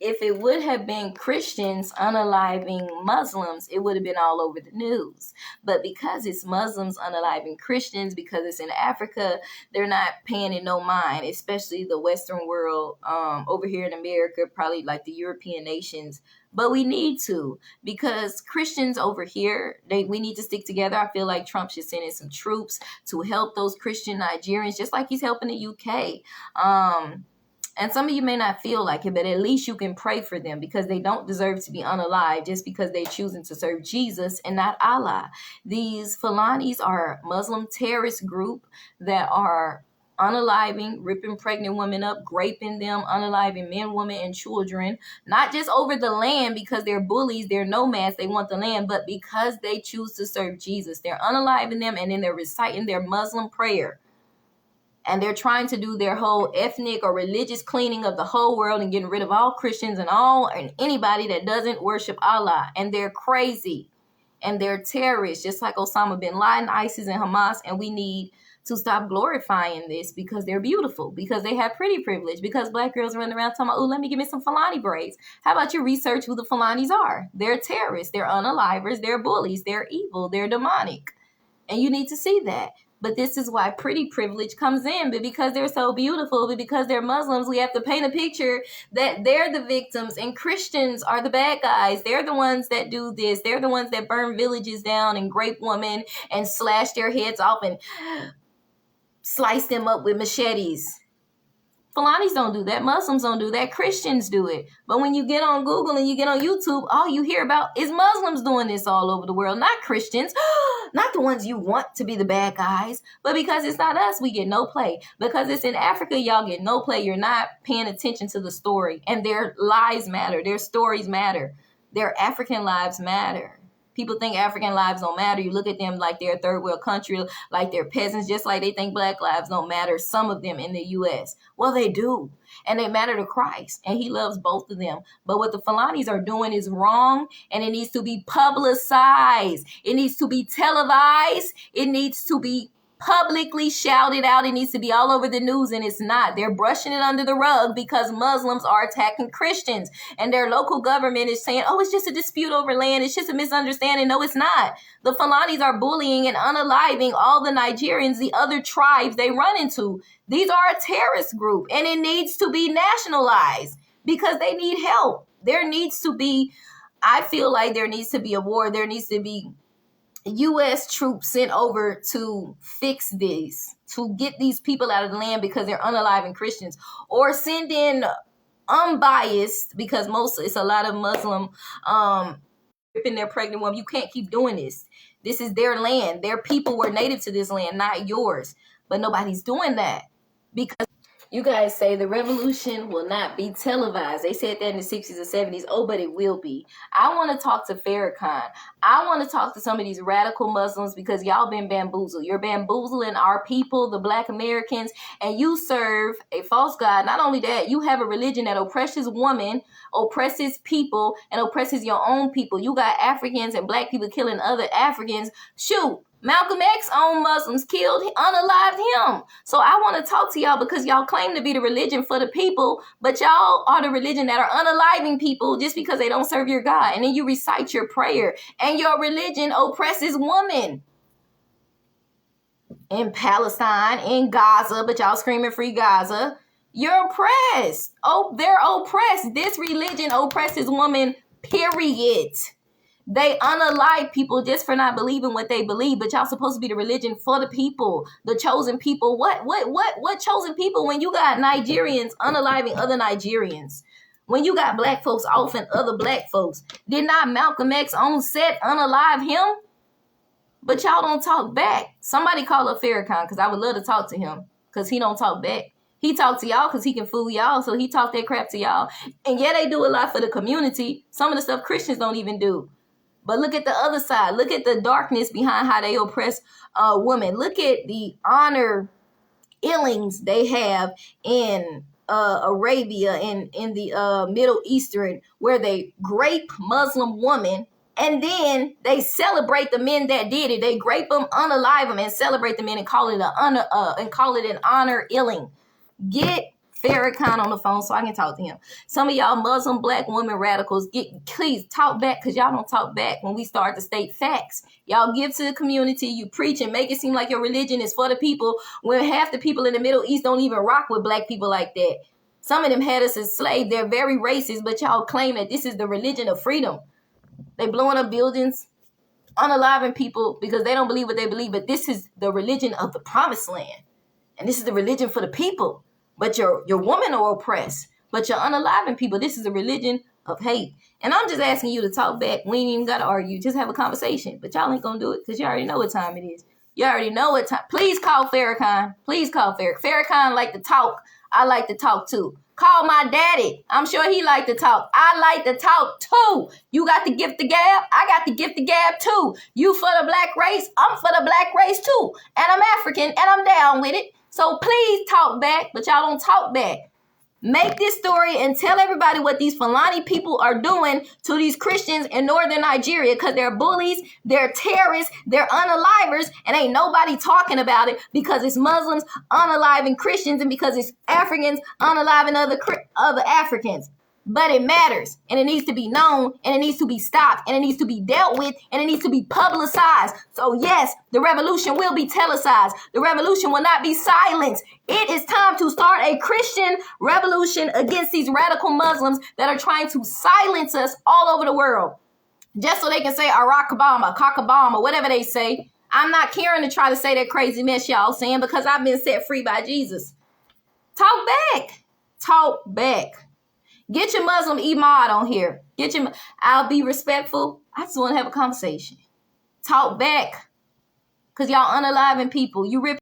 if it would have been Christians unaliving Muslims, it would have been all over the news. But because it's Muslims unaliving Christians, because it's in Africa, they're not paying it no mind, especially the Western world, over here in America, probably like the European nations. But we need to, because Christians over here, we need to stick together. I feel like Trump should send in some troops to help those Christian Nigerians, just like he's helping the UK. And some of you may not feel like it, but at least you can pray for them, because they don't deserve to be unalived just because they're choosing to serve Jesus and not Allah. These Fulanis are a Muslim terrorist group that are unaliving, ripping pregnant women up, raping them, unaliving men, women, and children, not just over the land because they're bullies, they're nomads, they want the land, but because they choose to serve Jesus. They're unaliving them, and then they're reciting their Muslim prayer. And they're trying to do their whole ethnic or religious cleaning of the whole world and getting rid of all Christians and anybody that doesn't worship Allah. And they're crazy. And they're terrorists, just like Osama bin Laden, ISIS, and Hamas. And we need to stop glorifying this, because they're beautiful, because they have pretty privilege, because black girls running around talking about, oh, let me give me some Fulani braids. How about you research who the Fulanis are? They're terrorists. They're unalivers. They're bullies. They're evil. They're demonic. And you need to see that. But this is why pretty privilege comes in. But because they're so beautiful, but because they're Muslims, we have to paint a picture that they're the victims and Christians are the bad guys. They're the ones that do this. They're the ones that burn villages down and rape women and slash their heads off and slice them up with machetes. Fulanis don't do that. Muslims don't do that. Christians do it. But when you get on Google and you get on YouTube, all you hear about is Muslims doing this all over the world, not Christians, not the ones you want to be the bad guys. But because it's not us, we get no play. Because it's in Africa, y'all get no play. You're not paying attention to the story. And their lives matter. Their stories matter. Their African lives matter. People think African lives don't matter. You look at them like they're a third world country, like they're peasants, just like they think black lives don't matter. Some of them in the U.S. Well, they do. And they matter to Christ. And he loves both of them. But what the Fulanis are doing is wrong. And it needs to be publicized. It needs to be televised. It needs to be publicly shouted out. It needs to be all over the news, and it's not. They're brushing it under the rug because Muslims are attacking Christians, and their local government is saying, oh, it's just a dispute over land, it's just a misunderstanding. No, it's not. The Fulanis are bullying and unaliving all the Nigerians, the other tribes they run into. These are a terrorist group, and it needs to be nationalized because they need help. There needs to be, I feel like there needs to be a war. There needs to be U.S. troops sent over to fix this, to get these people out of the land because they're unaliving Christians, or send in unbiased, because it's a lot of Muslim ripping their pregnant woman. You can't keep doing this. This is their land. Their people were native to this land, not yours. But nobody's doing that because you guys say the revolution will not be televised. They said that in the 60s and 70s. Oh, but it will be. I want to talk to Farrakhan. I want to talk to some of these radical Muslims because y'all been bamboozled. You're bamboozling our people, the Black Americans, and you serve a false God. Not only that, you have a religion that oppresses women, oppresses people, and oppresses your own people. You got Africans and Black people killing other Africans. Shoot. Malcolm X own Muslims killed, unalived him. So I want to talk to y'all because y'all claim to be the religion for the people, but y'all are the religion that are unaliving people just because they don't serve your God. And then you recite your prayer, and your religion oppresses women. In Palestine, in Gaza, but y'all screaming free Gaza. You're oppressed. Oh, they're oppressed. This religion oppresses women, period. They unalive people just for not believing what they believe, but y'all supposed to be the religion for the people, the chosen people. What chosen people when you got Nigerians unaliving other Nigerians? When you got Black folks offing other Black folks? Did not Malcolm X on set unalive him? But y'all don't talk back. Somebody call up Farrakhan because I would love to talk to him because he don't talk back. He talk to y'all because he can fool y'all, so he talk that crap to y'all. And yeah, they do a lot for the community. Some of the stuff Christians don't even do. But look at the other side. Look at the darkness behind how they oppress women. Look at the honor illings they have in Arabia, in the Middle Eastern, where they grape Muslim women, and then they celebrate the men that did it. They grape them, unalive them, and celebrate the men and call it an honor illing. Get Farrakhan on the phone so I can talk to him. Some of y'all Muslim black women radicals, please talk back, because y'all don't talk back when we start to state facts. Y'all give to the community, you preach and make it seem like your religion is for the people, when half the people in the Middle East don't even rock with black people like that. Some of them had us as slaves. They're very racist, but y'all claim that this is the religion of freedom. They blowing up buildings, unaliving people because they don't believe what they believe, but this is the religion of the promised land. And this is the religion for the people. But your women are oppressed. But you're unaliving people. This is a religion of hate. And I'm just asking you to talk back. We ain't even got to argue. Just have a conversation. But y'all ain't going to do it because you already know what time it is. You already know what time. Please call Farrakhan. Please call Farrakhan. Farrakhan like to talk. I like to talk too. Call my daddy. I'm sure he like to talk. I like to talk too. You got the gift of gab. I got the gift of gab too. You for the black race. I'm for the black race too. And I'm African and I'm down with it. So please talk back, but y'all don't talk back. Make this story and tell everybody what these Fulani people are doing to these Christians in northern Nigeria, because they're bullies, they're terrorists, they're unalivers, and ain't nobody talking about it because it's Muslims unaliving Christians and because it's Africans unaliving other Africans. But it matters, and it needs to be known, and it needs to be stopped, and it needs to be dealt with, and it needs to be publicized. So yes, the revolution will be televised. The revolution will not be silenced. It is time to start a Christian revolution against these radical Muslims that are trying to silence us all over the world, just so they can say Barack Obama, Cock Obama, whatever they say. I'm not caring to try to say that crazy mess y'all saying, because I've been set free by Jesus. Talk back. Talk back. Get your Muslim Imad on here. I'll be respectful. I just want to have a conversation. Talk back. Because y'all unaliving people. You rip